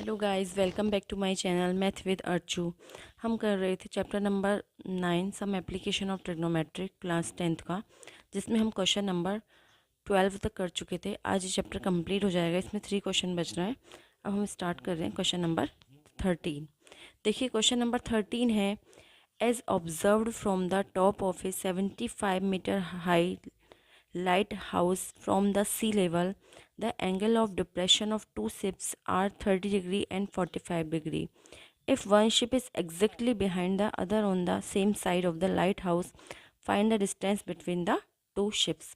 Hello guys, welcome back to my channel math with Archu. हम कर रहे थे chapter number 9 some application of trigonometric class 10th का, जिसमें हम क्वेश्चन नंबर 12 तक कर चुके थे। आज ये चैप्टर कंप्लीट हो जाएगा। इसमें 3 क्वेश्चन बच रहे हैं। अब हम स्टार्ट कर रहे हैं क्वेश्चन नंबर 13। देखिए क्वेश्चन नंबर 13 है, as observed from the top of a 75 metre high lighthouse from the sea level, the angle of depression of two ships are 30 degree and 45 degree. If one ship is exactly behind the other on the same side of the lighthouse, find the distance between the two ships.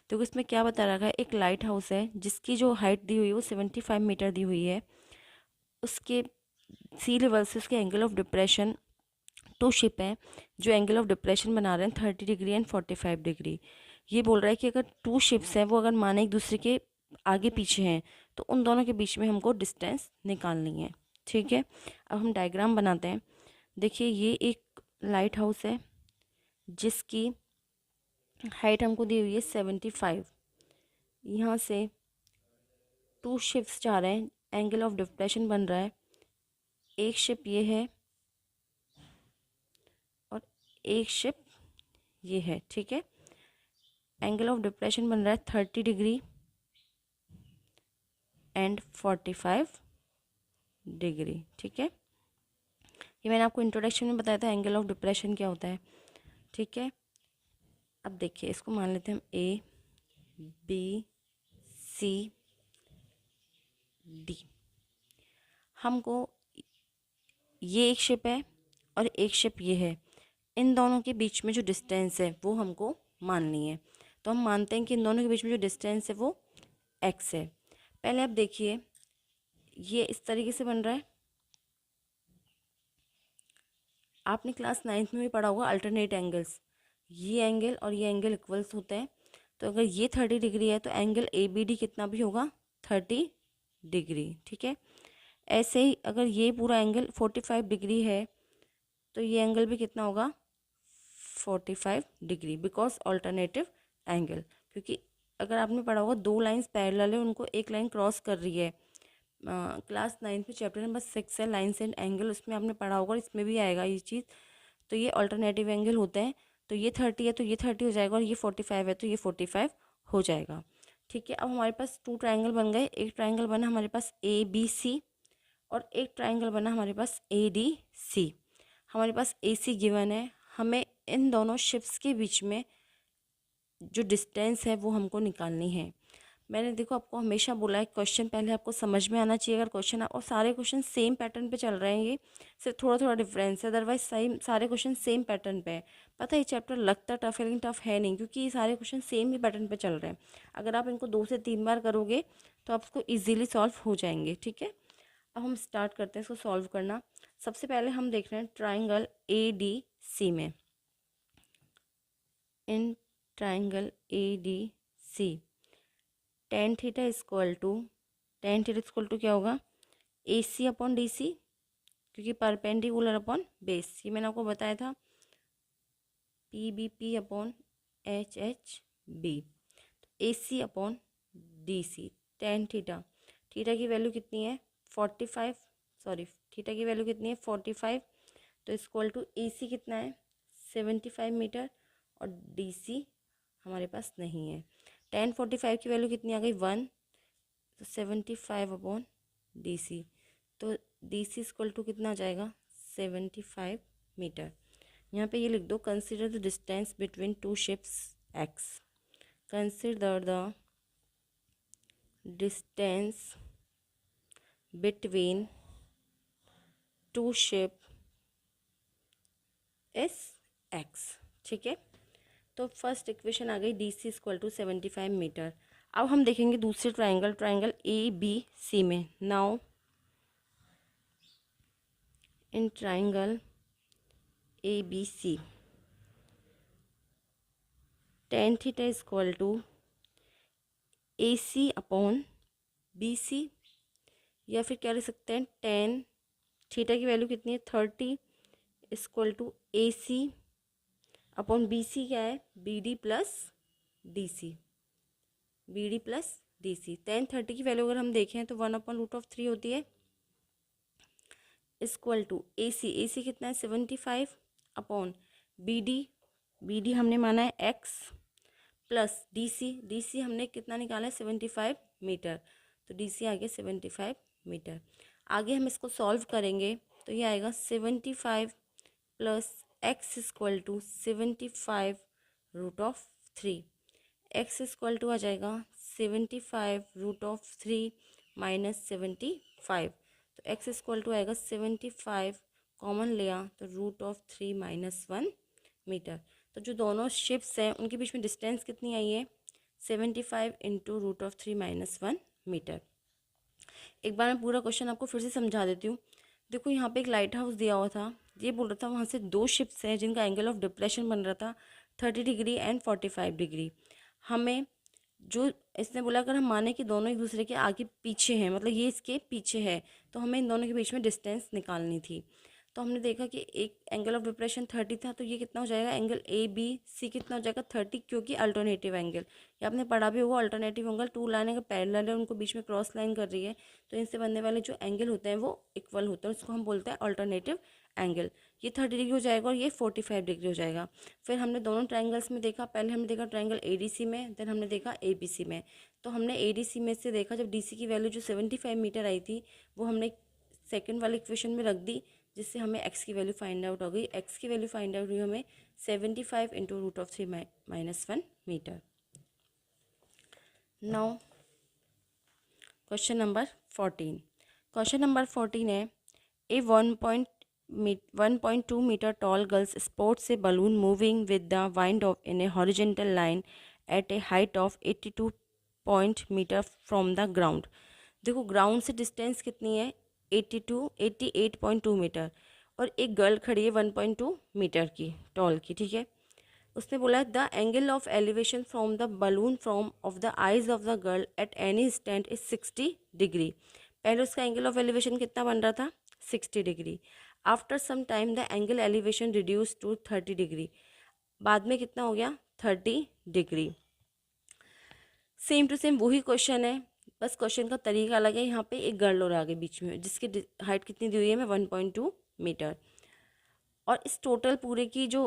तो इसमें क्या बता रखा है, एक light house है जिसकी जो हाइट दी हुई है वो 75 मीटर दी हुई है। उसके सी लेवल से उसके angle of depression, two ship है जो एंगल ऑफ डिप्रेशन बना रहे हैं 30 डिग्री एंड 45 डिग्री। ये बोल रहा है कि अगर टू शिप्स हैं वो अगर माने एक दूसरे के आगे पीछे हैं तो उन दोनों के बीच में हमको डिस्टेंस निकालनी है। ठीक है, अब हम डायग्राम बनाते हैं। देखिए ये एक लाइट हाउस है जिसकी हाइट हमको दी हुई है 75। यहाँ से टू शिप्स जा रहे हैं, एंगल ऑफ डिप्रेशन बन रहा है। एक शिप ये है और एक शिप ये है। ठीक है, एंगल ऑफ डिप्रेशन बन रहा है 30 डिग्री एंड 45 डिग्री। ठीक है, ये मैंने आपको इंट्रोडक्शन में बताया था एंगल ऑफ डिप्रेशन क्या होता है। ठीक है, अब देखिए इसको मान लेते हैं हम ए बी सी डी। हमको ये एक शिप है और एक शिप ये है, इन दोनों के बीच में जो डिस्टेंस है वो हमको माननी है। तो हम मानते हैं कि इन दोनों के बीच में जो डिस्टेंस है वो x है। पहले आप देखिए ये इस तरीके से बन रहा है। आपने क्लास 9th में भी पढ़ा होगा अल्टरनेट एंगल्स। ये एंगल और ये एंगल इक्वल्स होते हैं। तो अगर ये 30 डिग्री है तो एंगल ए बी डी कितना भी होगा 30 डिग्री। ठीक है, ऐसे ही अगर ये पूरा एंगल 45 डिग्री है तो ये एंगल भी कितना होगा 45 डिग्री, बिकॉज ऑल्टरनेटिव एंगल। क्योंकि अगर आपने पढ़ा होगा दो लाइंस पैरेलल है, उनको एक लाइन क्रॉस कर रही है। क्लास 9th में चैप्टर नंबर 6 है लाइन्स एंड एंगल, उसमें आपने पढ़ा होगा, इसमें भी आएगा ये चीज़। तो ये ऑल्टरनेटिव एंगल होते हैं। तो ये 30 है तो ये 30 हो जाएगा और ये 45 है तो ये 45 हो जाएगा। ठीक है, अब हमारे पास 2 ट्राइंगल बन गए। एक ट्राइंगल बना हमारे पास ए बी सी और एक ट्राइंगल बना हमारे पास ए डी सी। हमारे पास ए सी गिवन है, हमें इन दोनों शिप्स के बीच में जो डिस्टेंस है वो हमको निकालनी है। मैंने देखो आपको हमेशा बोला है क्वेश्चन पहले आपको समझ में आना चाहिए। अगर क्वेश्चन और सारे क्वेश्चन सेम पैटर्न पे चल रहे हैं, ये सिर्फ थोड़ा थोड़ा डिफरेंस है, अदरवाइज सही सारे क्वेश्चन सेम पैटर्न पे है। पता है ये चैप्टर लगता टफ है लेकिन टफ है नहीं, क्योंकि ये सारे क्वेश्चन सेम ही पैटर्न पे चल रहे हैं। अगर आप इनको 2 से 3 बार करोगे तो आपको ईजिली सॉल्व हो जाएंगे। ठीक है, अब हम स्टार्ट करते हैं इसको सॉल्व करना। सबसे पहले हम देख रहे हैं ट्राइंगल ए डी सी में। In triangle A D C ten theta equal to क्या होगा ए सी अपॉन डी सी, क्योंकि परपेंडिकुलर अपॉन बेस, ये मैंने आपको बताया था। P B P upon H H B, A C upon D C. Ten theta, theta की वैल्यू कितनी है 45, सॉरी थीटा की वैल्यू कितनी है 45। तो इक्वल टू ए सी कितना है 75 मीटर और डी सी हमारे पास नहीं है। टेन 45 की वैल्यू कितनी आ गई 1, तो 75 अपॉन डी सी। तो डी सी इक्वल टू कितना आ जाएगा 75 मीटर। यहाँ पे ये लिख दो, consider the distance between two ships x. Consider the distance between two ship is x. ठीक है, तो फर्स्ट इक्वेशन आ गई D C equal to 75 metre. अब हम देखेंगे दूसरे ट्राइंगल ए बी सी में। Now in triangle A B C ten theta equal to A C upon B C, या फिर क्या लिख सकते हैं टेन थीटा की वैल्यू कितनी है 30 equal to A C upon B C क्या है B D plus D C, B D plus D C. Tan 30 की वैल्यू अगर हम देखें तो 1/√3 होती है। इक्वल टू AC कितना है 75 अपॉन BD हमने माना है x प्लस DC हमने कितना निकाला है 75 मीटर, तो DC आ गया 75 मीटर। आगे हम इसको सॉल्व करेंगे तो ये आएगा 75 plus x equal to 75 root of 3, x equal to आ जाएगा 75 रूट ऑफ 3 माइनस 75, तो x इक्वल टू आएगा 75, कॉमन लिया तो रूट ऑफ 3 माइनस 1 मीटर। तो जो दोनों शिप्स हैं उनके बीच में डिस्टेंस कितनी आई है 75 into root of 3 minus 1 metre. एक बार मैं पूरा क्वेश्चन आपको फिर से समझा देती हूँ। देखो यहाँ पे एक लाइट हाउस दिया हुआ था, ये बोल रहा था वहाँ से दो शिप्स हैं जिनका एंगल ऑफ डिप्रेशन बन रहा था 30 डिग्री एंड 45 डिग्री। हमें जो इसने बोला अगर हम माने कि दोनों एक दूसरे के आगे पीछे हैं, मतलब ये इसके पीछे है, तो हमें इन दोनों के बीच में डिस्टेंस निकालनी थी। तो हमने देखा कि एक एंगल ऑफ डिप्रेशन 30 था, तो ये कितना हो जाएगा एंगल ABC कितना हो जाएगा 30, क्योंकि अल्टरनेटिव एंगल, ये आपने पढ़ा भी होगा अल्टरनेटिव एंगल टू लाइन अगर पैरेलल है उनको बीच में क्रॉस लाइन कर रही है तो इनसे बनने वाले जो एंगल होते हैं वो इक्वल होते हैं, उसको हम बोलते हैं अल्टरनेटिव एंगल। ये 30 डिग्री हो जाएगा और ये 45 डिग्री हो जाएगा। फिर हमने दोनों ट्रायंगल्स में देखा, पहले हमने देखा ट्रायंगल ADC में, देन हमने देखा ABC में। तो हमने ADC में से देखा जब DC की वैल्यू जो 75 मीटर आई थी वो हमने सेकंड वाले इक्वेशन में रख दी, जिससे हमें x की वैल्यू फाइंड आउट हो गई। x की वैल्यू फाइंड आउट हुई हमें 75 into root of 3 minus 1 metre. Now question number 14। Question number 14 है a 1.2 metre tall girls sports a balloon moving with the wind of in a horizontal line at a height of 82 metre from the ground. देखो ground से distance कितनी है 88.2 metre, और एक girl खड़ी है 1.2 metre की टॉल की, ठीक है। उसने बोला the angle of elevation from the balloon from of the eyes of the girl at any stand is 60 degree. पहले उसका एंगल ऑफ एलिवेशन कितना बन रहा था 60 degree. After some time the angle elevation reduce to 30 degree, बाद में कितना हो गया 30 डिग्री। सेम टू सेम वही क्वेश्चन है, बस क्वेश्चन का तरीका अलग है। यहाँ पे एक गर्ल और आगे बीच में जिसकी हाइट कितनी दी हुई है 1.2 मीटर, और इस टोटल पूरे की जो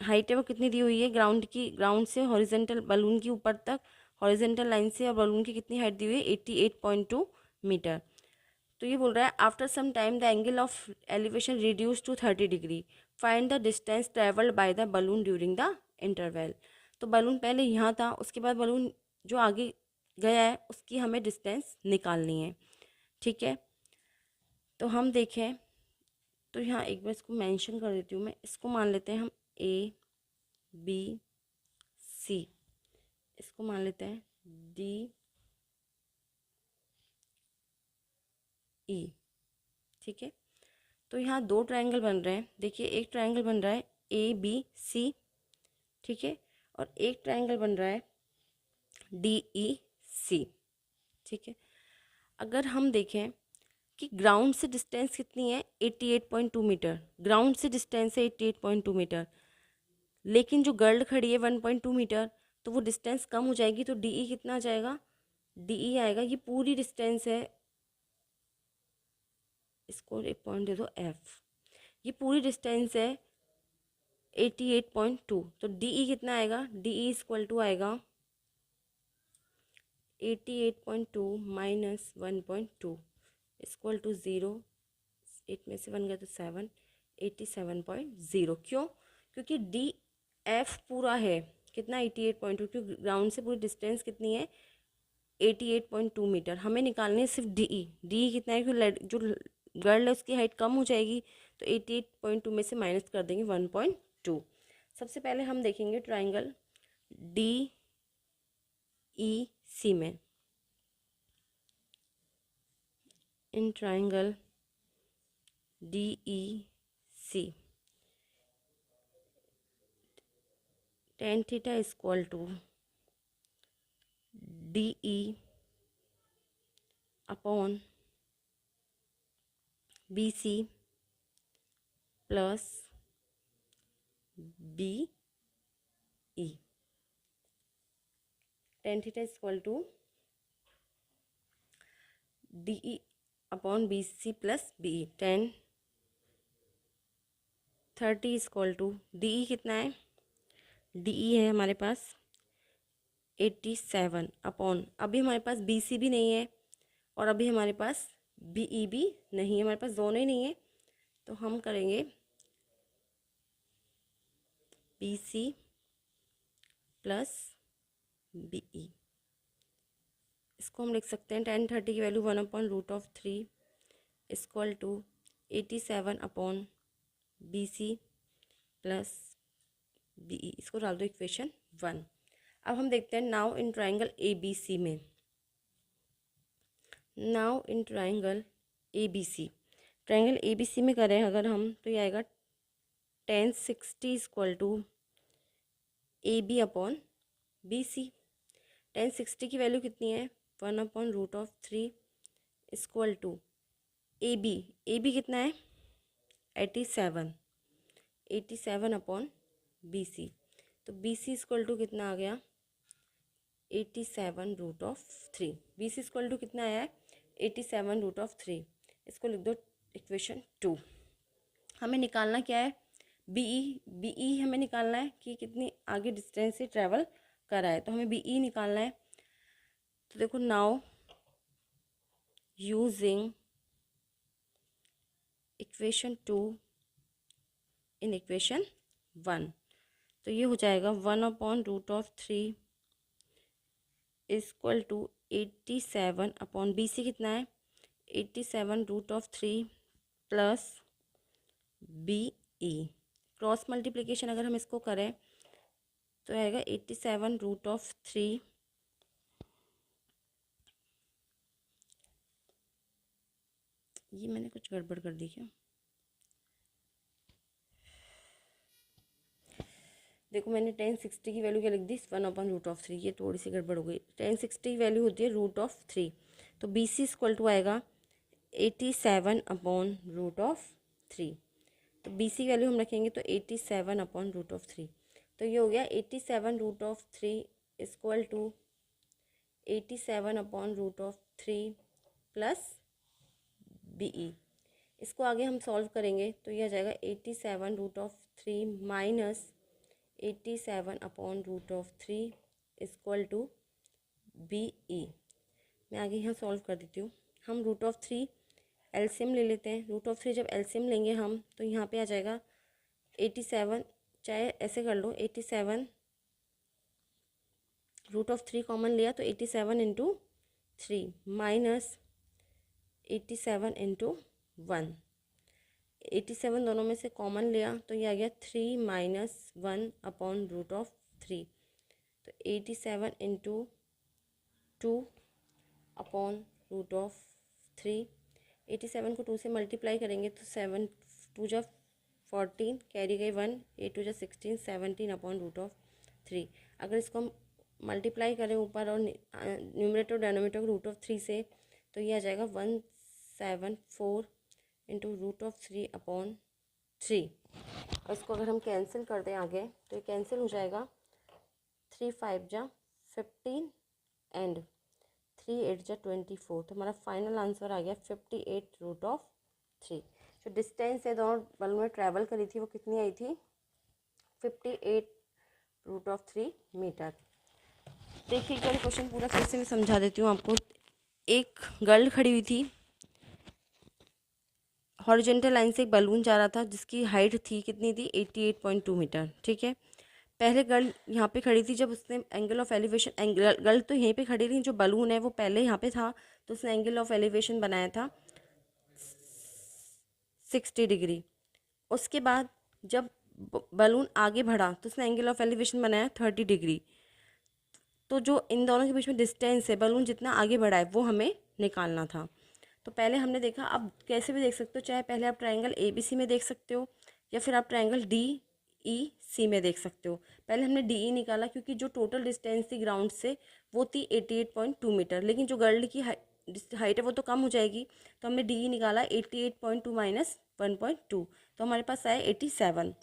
हाइट है वो कितनी दी हुई है ग्राउंड की, ग्राउंड से हॉरिजेंटल बलून की ऊपर तक हॉरिजेंटल लाइन से, और बलून की कितनी हाइट दी हुई है 88.2 मीटर। तो ये बोल रहा है after some time the angle of elevation reduce to 30 degree, find the distance travelled by the balloon during the interval. तो बलून पहले यहाँ था, उसके बाद बलून जो आगे गया है उसकी हमें डिस्टेंस निकालनी है, ठीक है। तो हम देखें तो यहाँ एक बार इसको मेंशन कर देती हूँ मैं, इसको मान लेते हैं हम ABC, इसको मान लेते हैं DE, ठीक है। तो यहाँ दो ट्रायंगल बन रहे हैं, देखिए एक ट्रायंगल बन रहा है ABC, ठीक है, और एक ट्रायंगल बन रहा है DEC, ठीक है। अगर हम देखें कि ग्राउंड से डिस्टेंस कितनी है 88.2 मीटर, ग्राउंड से डिस्टेंस है 88.2 मीटर, लेकिन जो गर्ल खड़ी है 1.2 मीटर, तो वो डिस्टेंस कम हो जाएगी, तो DE कितना आ जाएगा, DE आएगा, ये पूरी डिस्टेंस है, इसको एक पॉइंट दे दो F, ये पूरी डिस्टेंस है 88.2, तो DE कितना आएगा, DE इक्वल टू आएगा 88.2 माइनस 1.2 इक्वल टू 0, 8 में से 1 गया तो 7, 87.0। क्यों, क्योंकि DF पूरा है कितना 88.2, क्योंकि ग्राउंड से पूरी डिस्टेंस कितनी है 88.2 मीटर, हमें निकालनी है सिर्फ DE कितना है, क्योंकि जो गर्ल है उसकी हाइट कम हो जाएगी, तो 88.2 में से माइनस कर देंगे 1.2। सबसे पहले हम देखेंगे ट्राइंगल DEC में, in triangle DEC tan theta equal to DE upon BC plus BE। tan theta equal to DE upon B C plus B E. 10 30 equal to D E कितना है, डी ई है हमारे पास 87 upon, अभी हमारे पास B C भी नहीं है और अभी हमारे पास बी ई भी नहीं है, हमारे पास दोनों ही नहीं है। तो हम करेंगे B C plus B E. इसको हम लिख सकते हैं 10 30 की value 1/√3 equal to 87 upon B C plus B E. इसको डाल दो इक्वेशन 1। अब हम देखते हैं now in triangle A B C में, now in triangle A B C, triangle A B C में करें अगर हम तो ये आएगा 10 60 equal to A B upon B सी। 10 60 की वैल्यू कितनी है 1/√3 इक्वल टू ए बी कितना है 87 अपॉन बी सी। तो बी सी इक्वल टू कितना आ गया 87√3। बी सी इक्वल टू कितना आया है 87√3। इसको लिख दो इक्वेशन 2। हमें निकालना क्या है बी ई हमें निकालना है कि कितनी आगे डिस्टेंस से ट्रैवल करा है, तो हमें बी ई निकालना है। तो देखो now using equation 2 in equation 1, तो ये हो जाएगा 1/√3 equal to 87 upon B C कितना है 87√3 plus B E. Cross multiplication अगर हम इसको करें तो आएगा 87√3 ये मैंने कुछ गड़बड़ कर दी क्या, देखो मैंने 10 60 की वैल्यू क्या लिख दी 1/√3, ये थोड़ी सी गड़बड़ हो गई। 10 60 की वैल्यू होती है √3, तो बी सी इक्वल टू आएगा 87/√3। तो बी सी वैल्यू हम रखेंगे तो 87/√3। तो ये हो गया 87√3 equal to 87/√3 plus B E. इसको आगे हम सॉल्व करेंगे तो ये आ जाएगा 87√3 minus 87/√3 equal to B E. मैं आगे यहाँ सॉल्व कर देती हूँ। हम √3 एलसीएम ले लेते हैं। √3 जब एलसीएम लेंगे हम तो यहाँ पे आ जाएगा 87, चाहे ऐसे कर लो 87 √3 कॉमन लिया तो 87 इंटू 3 माइनस 87 इंटू 1। 87 दोनों में से कॉमन लिया तो ये आ गया 3 माइनस 1/√3। तो 87 इंटू 2 अपॉन√3। 87 को 2 से मल्टीप्लाई करेंगे तो 7 2 जा 14 कैरी गई 1, 8 2 जा 16 17/√3। अगर इसको हम मल्टीप्लाई करें ऊपर और न्यूमरेटर और डिनोमिनेटर को √3 से तो ये आ जाएगा 174 इंटू √3 अपॉन 3। और इसको अगर हम कैंसिल कर दें आगे तो ये कैंसिल हो जाएगा। 3 5 जा 15 एंड 3 8 जा 24। तो हमारा फाइनल आंसर आ गया 58√3। जो डिस्टेंस है दोनों बल्ब में ट्रैवल करी थी वो कितनी आई थी 58√3 मीटर। देखिए क्या क्वेश्चन पूरा फिर से मैं समझा देती हूँ आपको। एक गर्ल खड़ी हुई थी, हॉरिजॉन्टल लाइन से एक बलून जा रहा था जिसकी हाइट थी कितनी थी 88.2 मीटर। ठीक है, पहले गर्ल यहाँ पे खड़ी थी, जब उसने एंगल ऑफ एलिवेशन गर्ल तो यहीं पे खड़ी थी, जो बलून है वो पहले यहाँ पे था तो उसने एंगल ऑफ एलिवेशन बनाया था 60 डिग्री। उसके बाद जब बलून आगे बढ़ा तो उसने एंगल ऑफ एलिवेशन बनाया 30 डिग्री। तो जो इन दोनों के बीच में डिस्टेंस है, बलून जितना आगे बढ़ा है वो हमें निकालना था। तो पहले हमने देखा, अब कैसे भी देख सकते हो, चाहे पहले आप ट्रायंगल ए बी सी में देख सकते हो या फिर आप ट्रायंगल डी ई सी में देख सकते हो। पहले हमने डी ई निकाला क्योंकि जो टोटल डिस्टेंस थी ग्राउंड से वो थी 88.2 मीटर, लेकिन जो गर्ल की हाइट है वो तो कम हो जाएगी, तो हमने डी ई निकाला 88.2 माइनस 1.2, तो हमारे पास आया 87।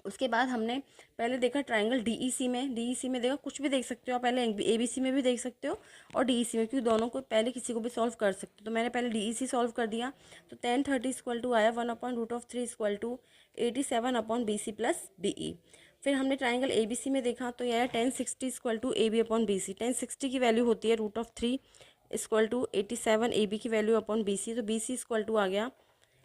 उसके बाद हमने पहले देखा ट्राइंगल डीईसी में देखा, कुछ भी देख सकते हो आप, पहले एबीसी में भी देख सकते हो और डीईसी में, क्योंकि दोनों को पहले किसी को भी सॉल्व कर सकते हो। तो मैंने पहले डीईसी सॉल्व कर दिया, तो 1030 इक्वल टू आया 1/√3 इक्वल टू 87/BC+BE। फिर हमने ट्राइंगल एबीसी में देखा, तो यह आया 1060 इक्वल टू AB/BC। 1060 की वैल्यू होती है √3 इक्वल टू 87, AB की वैल्यू अपॉन BC, तो BC इक्वल टू आ गया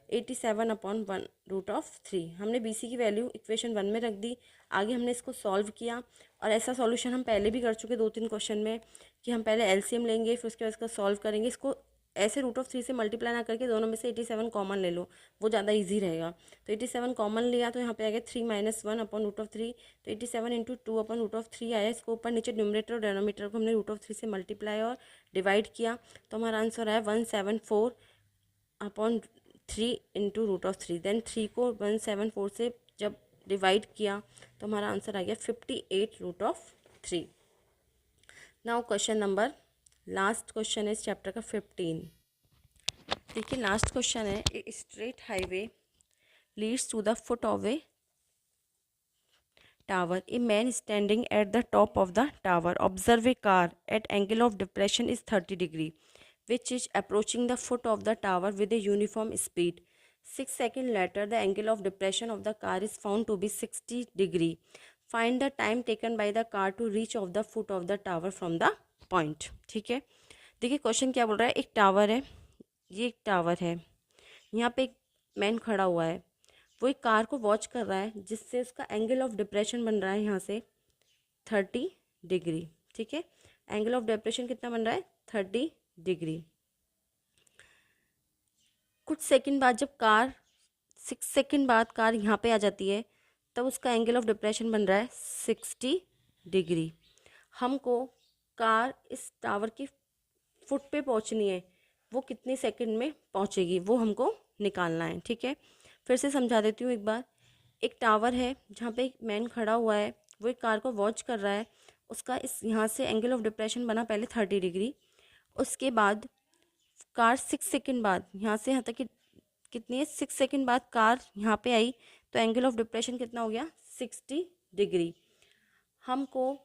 87/1√3। हमने BC की वैल्यू इक्वेशन 1 में रख दी। आगे हमने इसको सॉल्व किया, और ऐसा सॉल्यूशन हम पहले भी कर चुके 2-3 क्वेश्चन में, कि हम पहले एलसीएम लेंगे, फिर उसके बाद इसका सॉल्व करेंगे। इसको ऐसे √3 से मल्टीप्लाई ना करके दोनों में से 87 कॉमन ले लो, वो ज़्यादा इजी रहेगा। तो 87 कॉमन लिया, तो यहाँ पे आ गया 3 - 1/√3, तो 87 × 2/√3 आया। इसको ऊपर नीचे न्यूमरेटर और डेनोमीटर को हमने √3 से मल्टीप्लाई और डिवाइड किया, तो हमारा आंसर आया 174/3 इंटू √3। देन 3 को 174 से जब डिवाइड किया, तो हमारा आंसर आ गया 58√3। Now question number, last question है इस चैप्टर का 15। देखिए लास्ट क्वेश्चन है, a straight highway leads to the foot of a tower. A man standing at the top of the tower observe a car at angle of depression is 30 degree, which is approaching the foot of the tower with a uniform speed. 6 seconds later, the angle of depression of the car is found to be 60 degree. Find the time taken by the car to reach of the foot of the tower from the point. ठीक है, देखिए question क्या बोल रहा है, एक tower है, ये एक टावर है, यहाँ पे एक मैन खड़ा हुआ है, वो एक कार को वॉच कर रहा है, जिससे उसका एंगल ऑफ डिप्रेशन बन रहा है यहाँ से 30 डिग्री। ठीक है, एंगल ऑफ डिप्रेशन कितना बन रहा है, 30 डिग्री। कुछ सेकंड बाद जब कार 6 सेकंड बाद कार यहाँ पे आ जाती है, तब उसका एंगल ऑफ डिप्रेशन बन रहा है 60 डिग्री। हमको कार इस टावर की फुट पे पहुँचनी है, वो कितने सेकंड में पहुँचेगी वो हमको निकालना है। ठीक है, फिर से समझा देती हूँ एक बार। एक टावर है जहाँ पे एक मैन खड़ा हुआ है, वो एक कार को वॉच कर रहा है, उसका इस यहाँ से एंगल ऑफ डिप्रेशन बना पहले 30 डिग्री। उसके बाद कार 6 सेकंड बाद यहाँ से यहाँ तक कि कितनी है, 6 सेकंड बाद कार यहाँ पे आई, तो एंगल ऑफ डिप्रेशन कितना हो गया, 60 डिग्री। हमको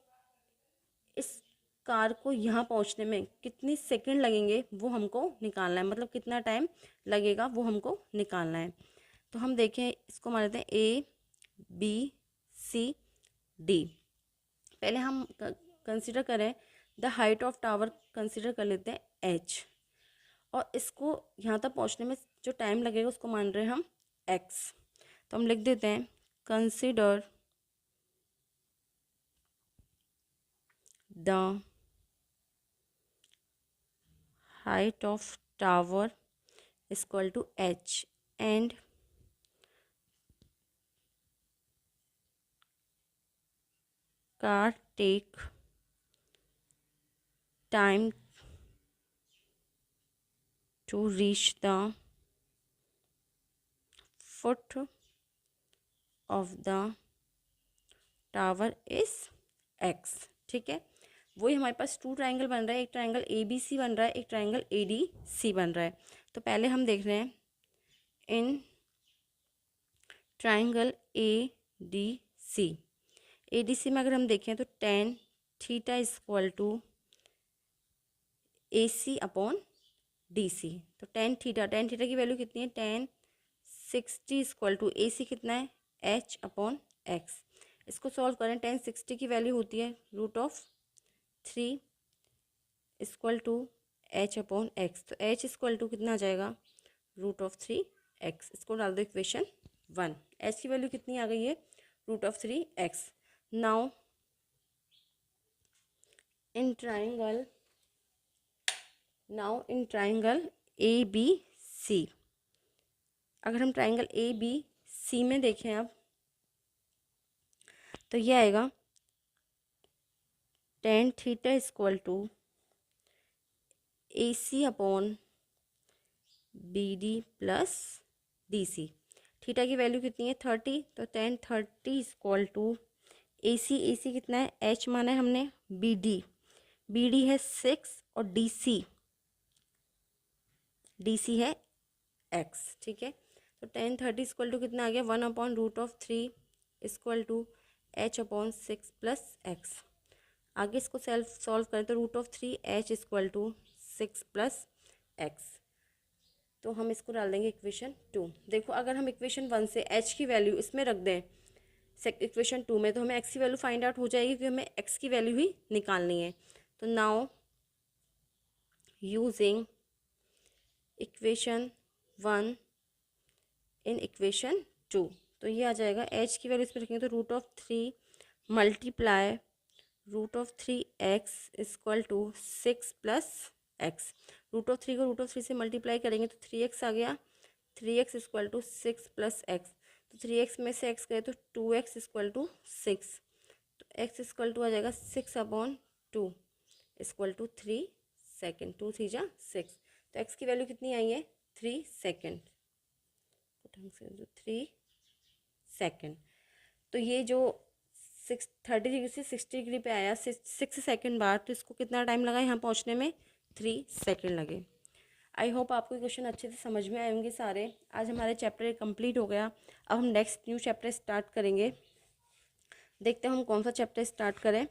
इस कार को यहाँ पहुँचने में कितनी सेकंड लगेंगे वो हमको निकालना है, मतलब कितना टाइम लगेगा वो हमको निकालना है। तो हम देखें, इसको मान लेते हैं ABCD। पहले हम कंसीडर करें the height of tower, consider कर लेते हैं H, और इसको यहाँ तक पहुँचने में जो टाइम लगेगा उसको मान रहे हैं हम X। तो हम लिख देते हैं consider the height of tower equal to H and car take time to reach the foot of the tower is X। ठीक है, वही हमारे पास 2 ट्राइंगल बन रहा है, एक ट्राइंगल ABC बन रहा है, एक ट्राइंगल ADC बन रहा है। तो पहले हम देख रहे हैं इन ट्राइंगल ADC में अगर हम देखें तो tan theta equal to AC/DC। तो tan थीटा की वैल्यू कितनी है, tan 60 इक्वल टू AC कितना है, H/X। इसको सॉल्व करें, tan 60 की वैल्यू होती है √3 इक्वल टू H/X। तो H इक्वल टू कितना आ जाएगा, √3x। इसको डाल दो इक्वेशन 1। H की वैल्यू कितनी आ गई है, √3x। Now in triangle ABC, अगर हम ट्राइंगल ABC में देखें अब, तो ये आएगा tan theta equal to AC/BD+DC। Theta की वैल्यू कितनी है, 30, तो tan 30 इक्वल टू AC कितना है, H माना है हमने, BD है 6 और DC है X। ठीक है, तो tan 30 इक्वल टू कितना आ गया, 1/√3 equal to H upon 6 plus x. आगे इसको सेल्फ सॉल्व करें तो root of 3h equal to 6 plus x. तो हम इसको डाल देंगे इक्वेशन 2। देखो अगर हम इक्वेशन 1 से h की वैल्यू इसमें रख दें इक्वेशन 2 में, तो हमें x की वैल्यू फाइंड आउट हो जाएगी, क्योंकि हमें x की वैल्यू ही निकालनी है। तो now using equation 1 in equation 2, तो ये आ जाएगा h की वैल्यू इसमें रखेंगे तो root of 3 multiply root of 3x equal to 6 plus x. Root of 3 को रूट ऑफ 3 से मल्टीप्लाई करेंगे तो 3x आ गया, 3x equal to 6 plus x. तो 3x में से x गए तो 2x इक्वल टू 6, तो x इक्वल टू आ जाएगा 6 अपॉन 2 इक्वल टू 3 सेकेंड। 2 3 जा 6, तो x की वैल्यू कितनी आई है 3 सेकेंड। ढंग से 3 सेकेंड। तो ये जो 30 डिग्री से 60 डिग्री पे आया 6 सेकेंड बाद, तो इसको कितना टाइम लगा यहाँ पहुँचने में 3 सेकेंड लगे। आई होप आपको क्वेश्चन अच्छे से समझ में आए होंगे सारे। आज हमारे चैप्टर कंप्लीट हो गया। अब हम नेक्स्ट न्यू चैप्टर स्टार्ट करेंगे। देखते हैं हम कौन सा चैप्टर स्टार्ट करें।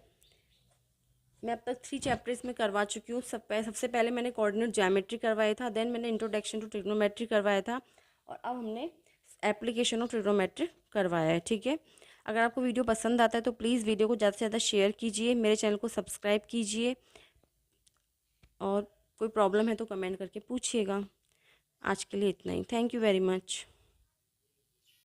मैं अब तक 3 चैप्टर्स में करवा चुकी हूँ। सबसे पहले मैंने कोऑर्डिनेट ज्योमेट्री करवाया था, देन मैंने इंट्रोडक्शन टू ट्रिग्नोमेट्री करवाया था, और अब हमने एप्लीकेशन ऑफ ट्रिग्नोमेट्री करवाया है। ठीक है, अगर आपको वीडियो पसंद आता है तो प्लीज़ वीडियो को ज़्यादा से ज़्यादा शेयर कीजिए, मेरे चैनल को सब्सक्राइब कीजिए, और कोई प्रॉब्लम है तो कमेंट करके पूछिएगा। आज के लिए इतना ही। Thank you very much.